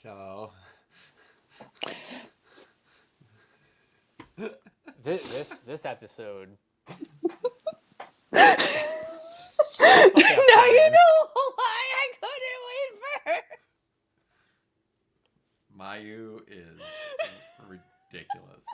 So This episode. Now you man. know why I couldn't wait for her. Mayu is ridiculous.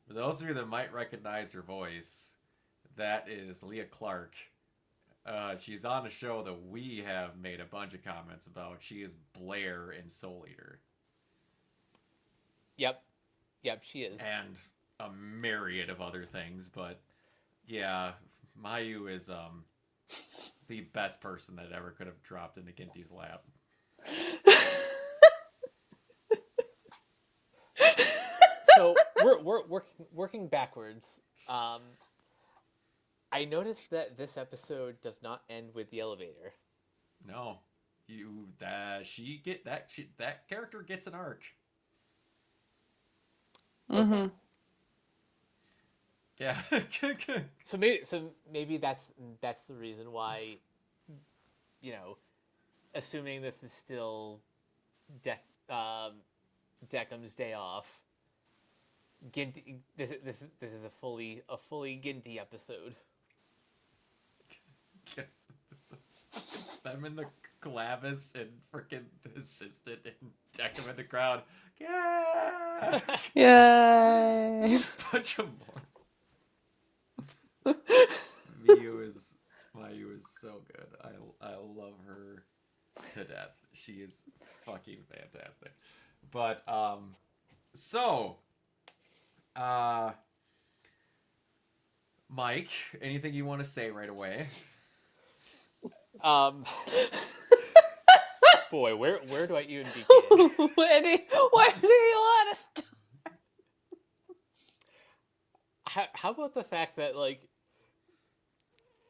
For those of you that might recognize her voice, that is Leah Clark. She's on a show that we have made a bunch of comments about. She is Blair in Soul Eater. Yep, she is. And a myriad of other things, but yeah, Mayu is the best person that ever could have dropped into Ginty's lap. So we're working backwards. I noticed that this episode does not end with the elevator. No, that character gets an arc. Mm-hmm. Yeah. So maybe that's the reason why, assuming this is still Deckham's day off. Ginty, this is a fully Ginty episode. Them in the Glavis and freaking the assistant and Deckham in the crowd. Yeah. Yay! Bunch of more. Mayu is so good. I love her to death. She is fucking fantastic. But Mike, anything you want to say right away? Boy, where do I even begin? Where do you want to start? How about the fact that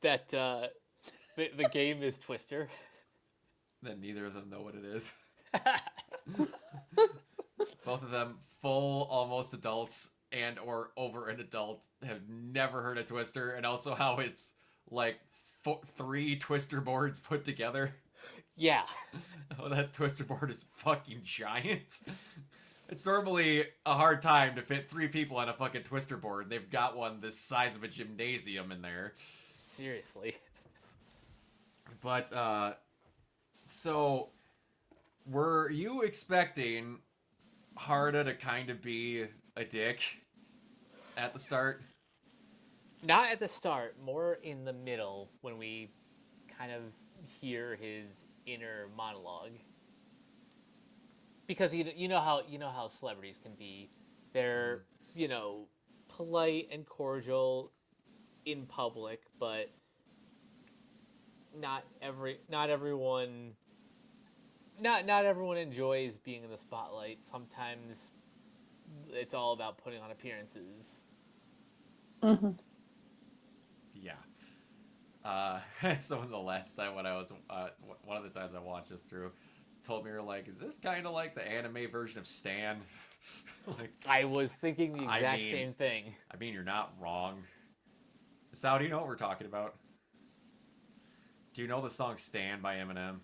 the game is Twister? Then neither of them know what it is. Both of them full almost adults and or over an adult have never heard of Twister, and also how it's like 3 Twister boards put together. Yeah. Oh, that Twister board is fucking giant. It's normally a hard time to fit 3 people on a fucking Twister board. They've got one this size of a gymnasium in there. Seriously. But, so, were you expecting Harda to kind of be a dick at the start? Not at the start, more in the middle when we kind of hear his inner monologue. Because you know how celebrities can be. They're, polite and cordial in public, but not everyone enjoys being in the spotlight. Sometimes it's all about putting on appearances. Mm-hmm. Yeah. So the last time when I was, one of the times I watched this through, told me, you're like, is this kind of like the anime version of Stan? Like, I was thinking the exact same thing. I mean, you're not wrong. Sal, do you know what we're talking about? Do you know the song Stan by Eminem?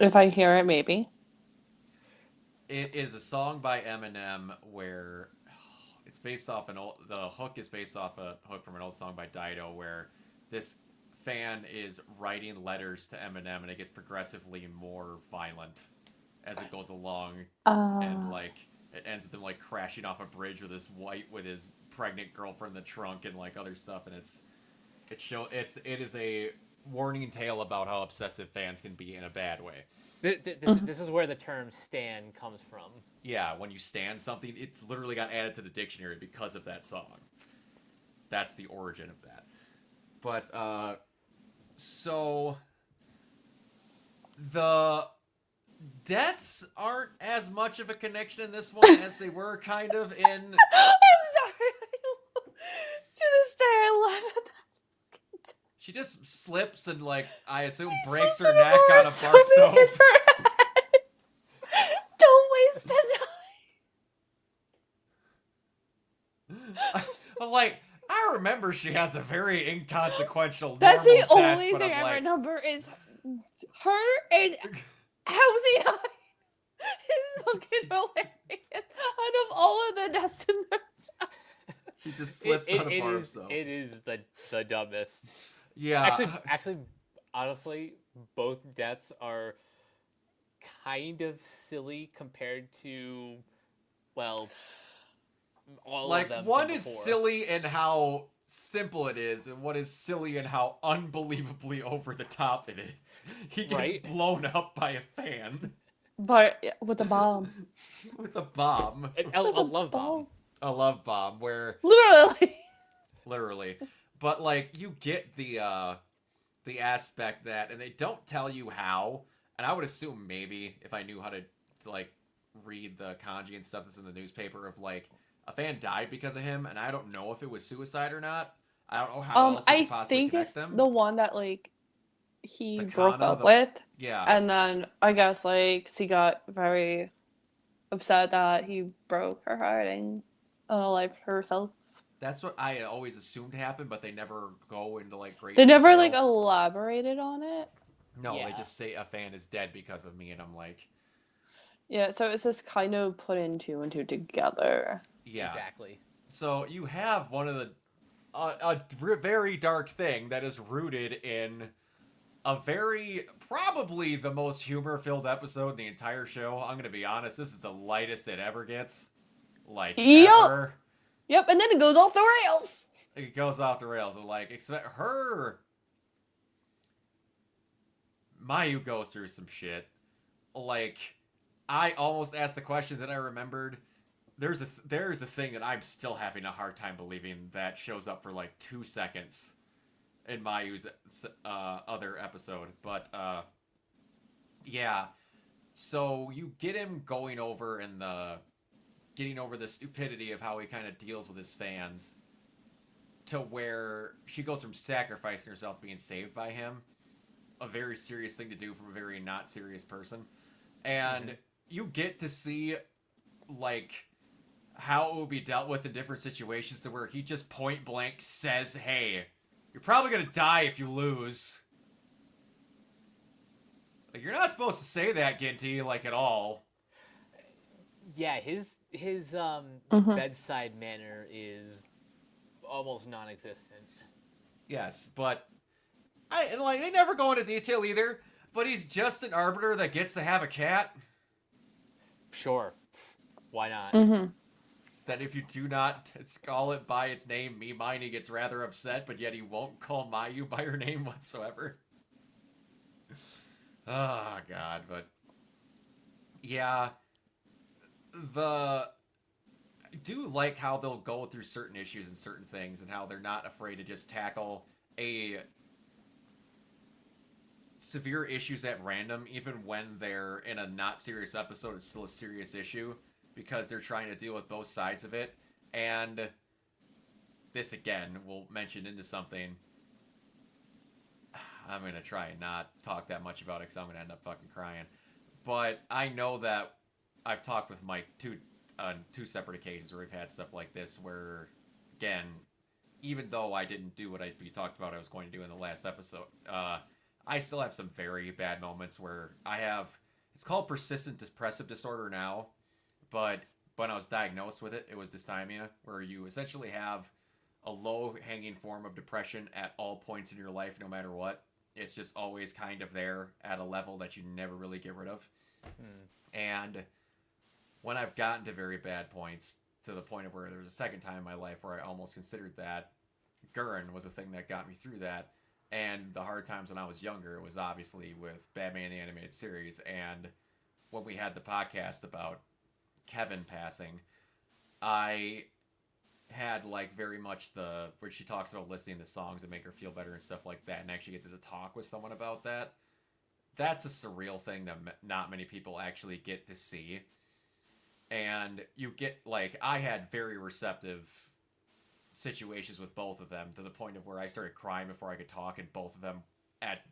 If I hear it, maybe. It is a song by Eminem where it's based off the hook is based off a hook from an old song by Dido, where this fan is writing letters to Eminem and it gets progressively more violent as it goes along, and it ends with him crashing off a bridge with his pregnant girlfriend in the trunk and other stuff, and it is a warning tale about how obsessive fans can be in a bad way. This is where the term stan comes from. Yeah, when you stan something, it's literally got added to the dictionary because of that song. That's the origin of that. But, so the deaths aren't as much of a connection in this one as they were kind of in... I'm sorry. To this day, I love it. She just slips and, I assume breaks her neck on a bar soap. Don't waste a I'm I remember she has a very inconsequential That's the normal only death, thing I remember is her and How's he not? It's fucking hilarious. Out of all of the deaths in the show. He just slips on a bar of soap. It is the dumbest. Yeah. Actually, honestly, both deaths are kind of silly compared to, well, all like of them. one from is before. silly in how simple it is, and one is silly in how unbelievably over the top it is. He gets Right? blown up by a fan But with a bomb. with a bomb, A With a love bomb. a love bomb, where Literally. literally, but like you get the aspect that, and they don't tell you how, and I would assume maybe if I knew how to like read the kanji and stuff that's in the newspaper of like a fan died because of him, and I don't know if it was suicide or not. I don't know how else you could I possibly think connect it's them. the one that like he The broke Kana, up the with, yeah, and then I guess like she got very upset that he broke her heart and life herself. that's what I always assumed happened, but they never go into like great They never detail. like elaborated on it. No, they Yeah. just say a fan is dead because of me, and I'm like, Yeah, so it's just kind of putting two and two together. yeah. Exactly. So you have one of the very dark thing that is rooted in a very probably the most humor-filled episode in the entire show. I'm gonna be honest, this is the lightest it ever gets, like Yup. ever. Yep, and then it goes off the rails. It goes off the rails, and like expect her. Mayu goes through some shit. Like, I almost asked the question that I remembered. There's a thing that I'm still having a hard time believing that shows up for like 2 seconds in Mayu's other episode. But yeah. So you get him going over getting over the stupidity of how he kind of deals with his fans, to where she goes from sacrificing herself to being saved by him. A very serious thing to do from a very not serious person. And you get to see like how it will be dealt with in different situations, to where he just point blank says, "Hey, you're probably gonna die if you lose." Like, you're not supposed to say that, Ginty, like at all. Yeah, his Mhm. bedside manner is almost non-existent. Yes, but and like they never go into detail either. But he's just an arbiter that gets to have a cat. Sure, why not? Mhm. That if you do not call it by its name, he gets rather upset, but yet he won't call Mayu by her name whatsoever. Oh, God, but yeah, I do like how they'll go through certain issues and certain things, and how they're not afraid to just tackle a severe issues at random, even when they're in a not serious episode. It's still a serious issue because they're trying to deal with both sides of it. And this again will mention into something. I'm gonna try and not talk that much about it because I'm gonna end up fucking crying. But I know that I've talked with Mike on two separate occasions where we've had stuff like this, where again, even though I didn't do what we talked about I was going to do in the last episode, I still have some very bad moments where I have. It's called persistent depressive disorder now, but when I was diagnosed with it, it was dysthymia, where you essentially have a low-hanging form of depression at all points in your life, no matter what. It's just always kind of there at a level that you never really get rid of. And when I've gotten to very bad points, to the point of where there was a second time in my life where I almost considered that, Gurren was a thing that got me through that. And the hard times when I was younger was obviously with Batman the Animated Series. And when we had the podcast about Kevin passing, I had like very much where she talks about listening to songs that make her feel better and stuff like that, and actually get to talk with someone about that. That's a surreal thing that not many people actually get to see. And you get, like, I had very receptive situations with both of them, to the point of where I started crying before I could talk, and both of them at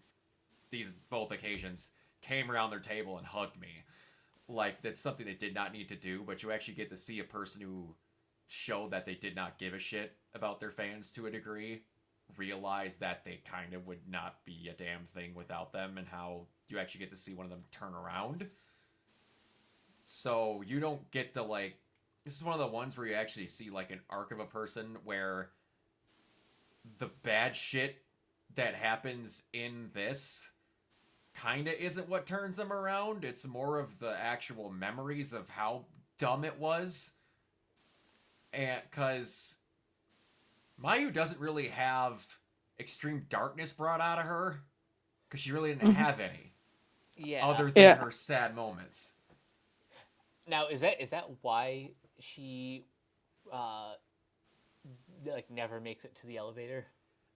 both occasions came around their table and hugged me. Like, that's something they did not need to do, but you actually get to see a person who showed that they did not give a shit about their fans to a degree, realize that they kind of would not be a damn thing without them, and how you actually get to see one of them turn around. So you don't get to, like, this is one of the ones where you actually see, like, an arc of a person where the bad shit that happens in this kind of isn't what turns them around. It's more of the actual memories of how dumb it was. And because Mayu doesn't really have extreme darkness brought out of her, because she really didn't have any, Yeah. other than her sad moments. Now, is that why she like never makes it to the elevator?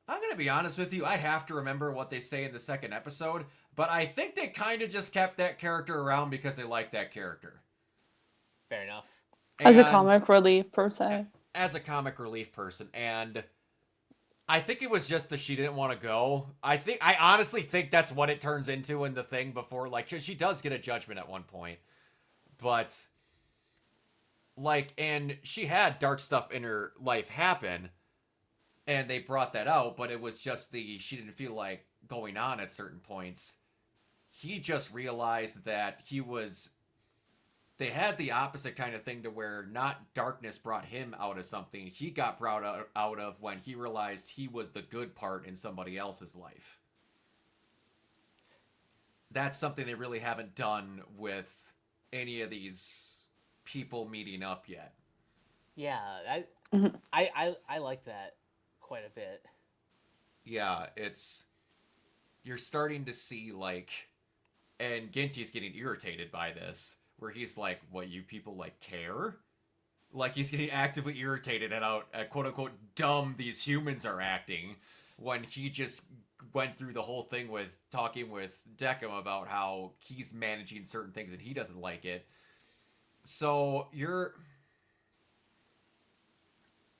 I'm going to be honest with you, I have to remember what they say in the second episode, but I think they kind of just kept that character around because they liked that character. Fair enough. As a comic relief, per se. As a comic relief person, and I think it was just that she didn't want to go. I honestly think that's what it turns into in the thing before, like, she does get a judgment at one point. But, like, and she had dark stuff in her life happen, and they brought that out, but it was just she didn't feel like going on at certain points. He just realized that they had the opposite kind of thing, to where not darkness brought him out of something. He got brought out of when he realized he was the good part in somebody else's life. That's something they really haven't done with any of these people meeting up yet. Yeah, I like that quite a bit. Yeah, you're starting to see, like, and Ginty's getting irritated by this, where he's like, what, you people, like, care? Like, he's getting actively irritated at quote-unquote dumb these humans are acting, when he just went through the whole thing with talking with Decim about how he's managing certain things and he doesn't like it. So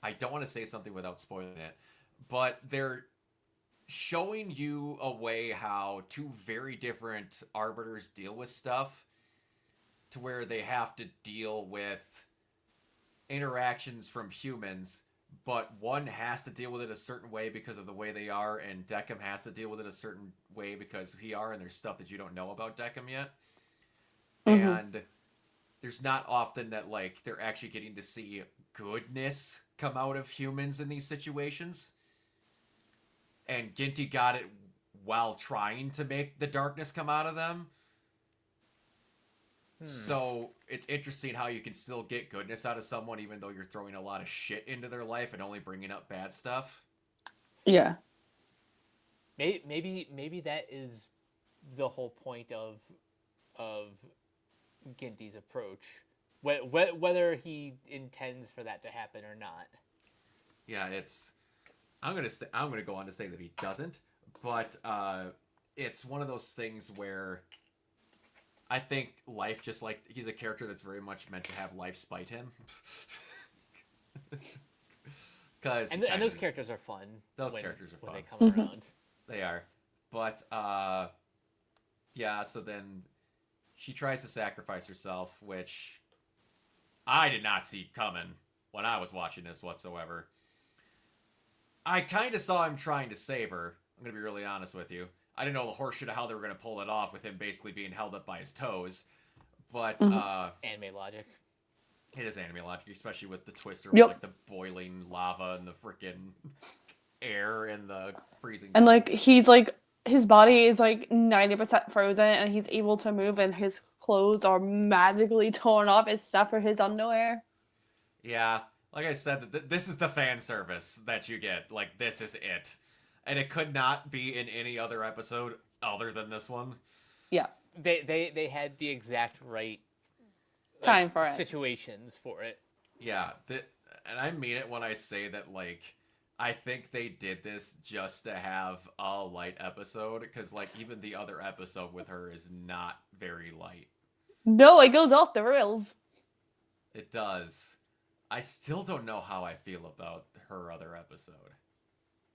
I don't want to say something without spoiling it, but they're showing you a way how two very different arbiters deal with stuff, to where they have to deal with interactions from humans, but one has to deal with it a certain way because of the way they are, and Decim has to deal with it a certain way because he are, and there's stuff that you don't know about Decim yet. And there's not often that, like, they're actually getting to see goodness come out of humans in these situations. And Ginty got it while trying to make the darkness come out of them. So it's interesting how you can still get goodness out of someone even though you're throwing a lot of shit into their life and only bringing up bad stuff. Yeah. Maybe that is the whole point of Ginty's approach, whether he intends for that to happen or not. Yeah, I'm gonna go on to say that he doesn't, but it's one of those things where I think life, just like, he's a character that's very much meant to have life spite him. And those characters are fun. Characters are fun when they come around. They are, but yeah. So then she tries to sacrifice herself, which I did not see coming when I was watching this whatsoever. I kind of saw him trying to save her. I'm gonna be really honest with you. I didn't know the horseshit of how they were gonna pull it off with him basically being held up by his toes, but anime logic. It is anime logic, especially with the twister, Yep. with, like, the boiling lava and the freaking air and the freezing. And, like, he's, like, his body is, like, 90% frozen, and he's able to move, and his clothes are magically torn off except for his underwear. Yeah, like I said, this is the fan service that you get. Like, this is it. And it could not be in any other episode other than this one. Yeah. They had the exact right time for it. Situations for it. Yeah, and I mean it when I say that, like, I think they did this just to have a light episode, because, like, even the other episode with her is not very light. No, it goes off the rails. It does. I still don't know how I feel about her other episode.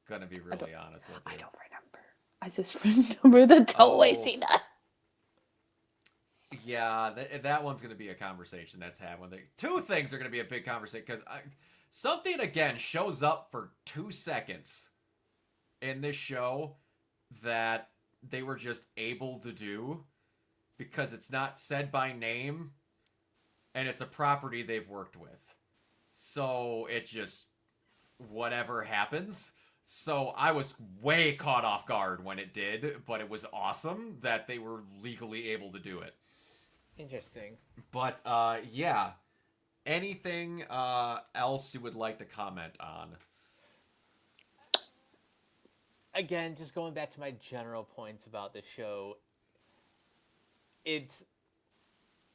Gonna be really honest with you. I don't remember. I just remember the toy scene. Yeah, that one's gonna be a conversation that's had. Two things are gonna be a big conversation, because something again shows up for 2 seconds in this show that they were just able to do because it's not said by name and it's a property they've worked with. So it just, whatever happens. So I was way caught off guard when it did, but it was awesome that they were legally able to do it. Interesting. But yeah, anything else you would like to comment on? Again, just going back to my general points about the show, it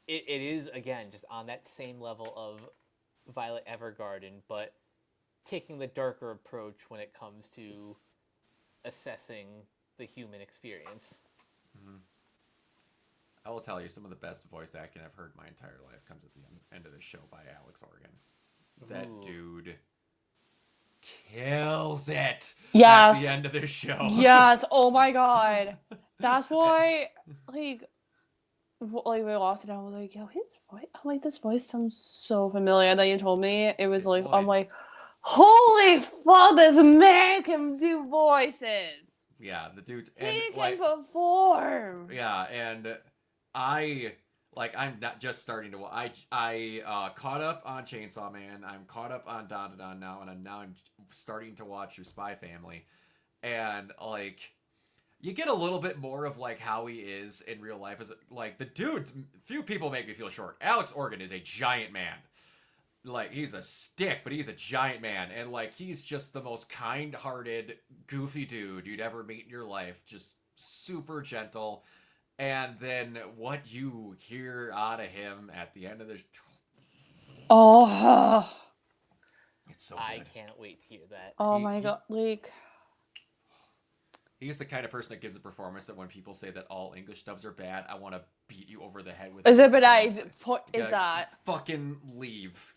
is, again, just on that same level of Violet Evergarden, but taking the darker approach when it comes to assessing the human experience. Mm-hmm. I will tell you, some of the best voice acting I've heard my entire life comes at the end of the show by Alex Organ. That dude kills it at the end of this show. Yes. Oh my god. That's why, like we lost it. I was like, yo, his voice. I'm like, this voice sounds so familiar. And then you told me it was like, I'm like, holy fuck, this man can do voices. Yeah, the dude. He can perform. Yeah, and I'm not just starting to. I caught up on Chainsaw Man. I'm caught up on Don Da Don now, and I'm starting to watch your Spy Family, and like, you get a little bit more of like how he is in real life. As like the dude, few people make me feel short. Alex Organ is a giant man. Like, he's a stick, but he's a giant man, and like, he's just the most kind-hearted, goofy dude you'd ever meet in your life. Just super gentle. And then what you hear out of him at the end of the it's so good. I can't wait to hear that. Oh my god, like, he's the kind of person that gives a performance that when people say that all English dubs are bad, I want to beat you over the head with. Is it that fucking leave?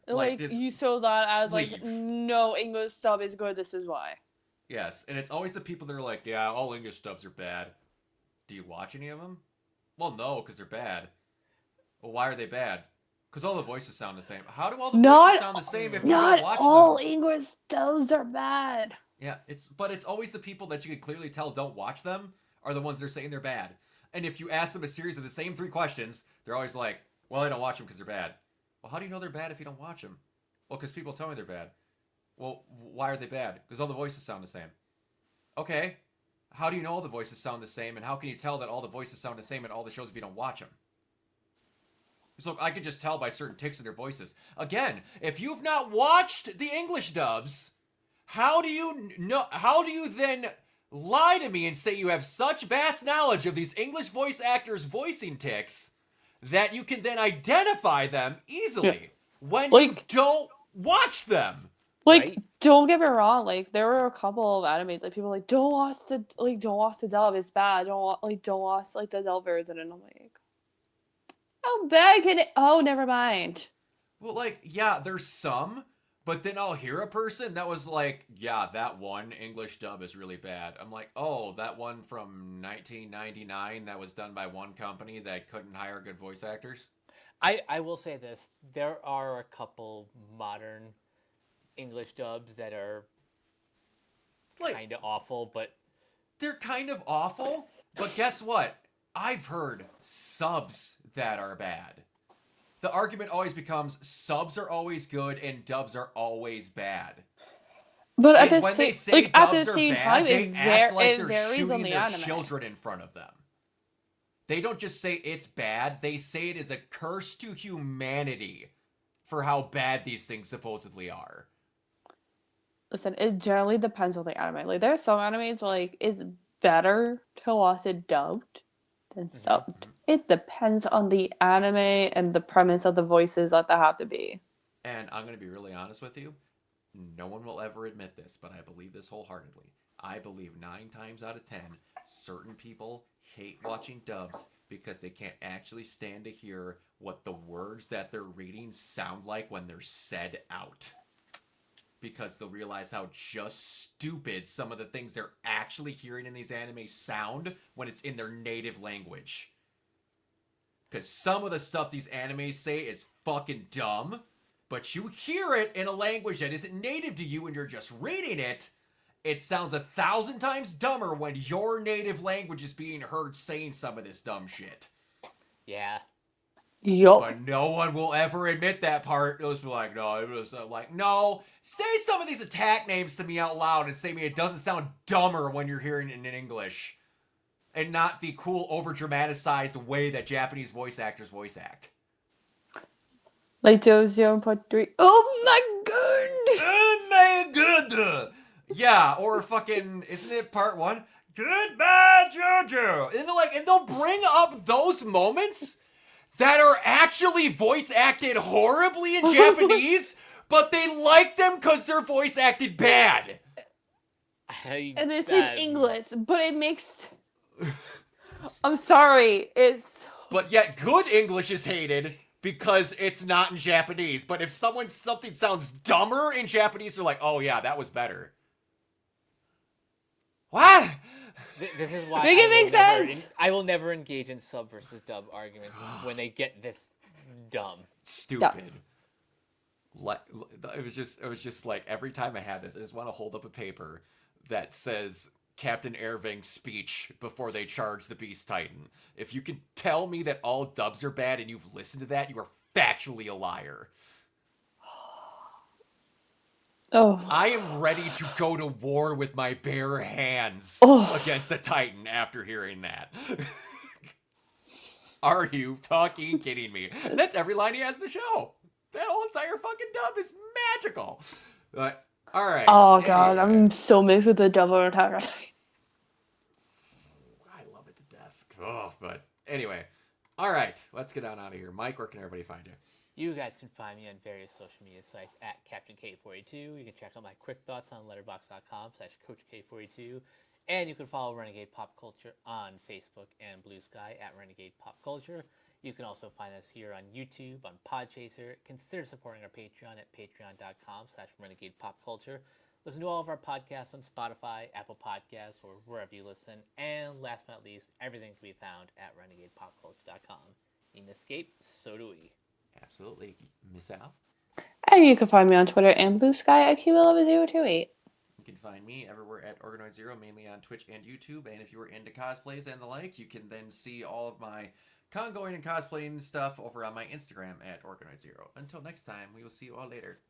Like you saw that as like, no English dub is good. This is why. Yes, and it's always the people that are like, yeah, all English dubs are bad. Do you watch any of them? Well, no, because they're bad. Well, why are they bad? Because all the voices sound the same. How do all the voices sound the same if you don't watch them? Not all English dubs are bad. Yeah, it's always the people that you can clearly tell don't watch them are the ones that are saying they're bad. And if you ask them a series of the same 3 questions, they're always like, well, I don't watch them because they're bad. Well, how do you know they're bad if you don't watch them? Well, because people tell me they're bad. Well, why are they bad? Because all the voices sound the same. Okay. How do you know all the voices sound the same, and how can you tell that all the voices sound the same in all the shows if you don't watch them? So I could just tell by certain tics in their voices. Again, if you've not watched the English dubs, how do you know? How do you then lie to me and say you have such vast knowledge of these English voice actors' voicing tics that you can then identify them easily when you don't watch them? Like, right? Don't get me wrong. Like, there were a couple of animes like people were like, don't watch the dub, it's bad. Don't watch the dub version, and I'm like, how bad can it? Oh, never mind. Well, like, yeah, there's some, but then I'll hear a person that was like, yeah, that one English dub is really bad. I'm like, oh, that one from 1999 that was done by one company that couldn't hire good voice actors? I will say this. There are a couple modern English dubs that are kind of awful, but... They're kind of awful, but guess what? I've heard subs that are bad. The argument always becomes subs are always good and dubs are always bad. But at the same time, it varies on the anime. Children in front of them. They don't just say it's bad, they say it is a curse to humanity for how bad these things supposedly are. Listen, it generally depends on the anime. Like, there are some animes where, like, it's better to watch it dubbed than subbed. It depends on the anime and the premise of the voices that they have to be. And I'm going to be really honest with you. No one will ever admit this, but I believe this wholeheartedly. I believe 9 times out of 10, certain people hate watching dubs because they can't actually stand to hear what the words that they're reading sound like when they're said out. Because they'll realize how just stupid some of the things they're actually hearing in these animes sound when it's in their native language. Because some of the stuff these animes say is fucking dumb, but you hear it in a language that isn't native to you and you're just reading it, it sounds 1,000 times dumber when your native language is being heard saying some of this dumb shit. Yeah. Yup. But no one will ever admit that part. Those people are like, no, it was like, no, say some of these attack names to me out loud and say me it doesn't sound dumber when you're hearing it in English. And not the cool, over-dramatized way that Japanese voice actors voice act. Like 0.3. Oh my god! Oh my god! Yeah, or fucking, isn't it part 1? Goodbye, Jojo! And they'll bring up those moments that are actually voice acted horribly in Japanese, but they like them because they're voice acted bad. And it's in English, but it makes... I'm sorry, it's... But yet good English is hated because it's not in Japanese. But if something sounds dumber in Japanese, they're like, oh yeah, that was better. What? This is why Make it make sense. I will never engage in sub versus dub arguments when they get this dumb. Stupid. It was just like every time I had this, I just want to hold up a paper that says Captain Irving's speech before they charge the Beast Titan. If you can tell me that all dubs are bad and you've listened to that, you are factually a liar. Oh. I am ready to go to war with my bare hands against a Titan after hearing that. Are you fucking kidding me? That's every line he has in the show. That whole entire fucking dub is magical. But, alright. Oh god, I'm so mixed with the double attack. I love it to death. Oh, but anyway. Alright, let's get on out of here. Mike, where can everybody find you? You guys can find me on various social media sites at CaptainK42. You can check out my quick thoughts on letterboxd.com/CoachK42. And you can follow Renegade Pop Culture on Facebook and Blue Sky at Renegade Pop Culture. You can also find us here on YouTube, on Podchaser. Consider supporting our Patreon at patreon.com/Renegade Pop Culture. Listen to all of our podcasts on Spotify, Apple Podcasts, or wherever you listen. And last but not least, everything can be found at renegadepopculture.com. You can escape, so do we. Absolutely. Miss Al? And you can find me on Twitter and Blue Sky at QL028. You can find me everywhere at Organoid Zero, mainly on Twitch and YouTube. And if you were into cosplays and the like, you can then see all of my con-going and cosplaying stuff over on my Instagram at Organoid Zero. Until next time, we will see you all later.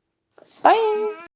Bye!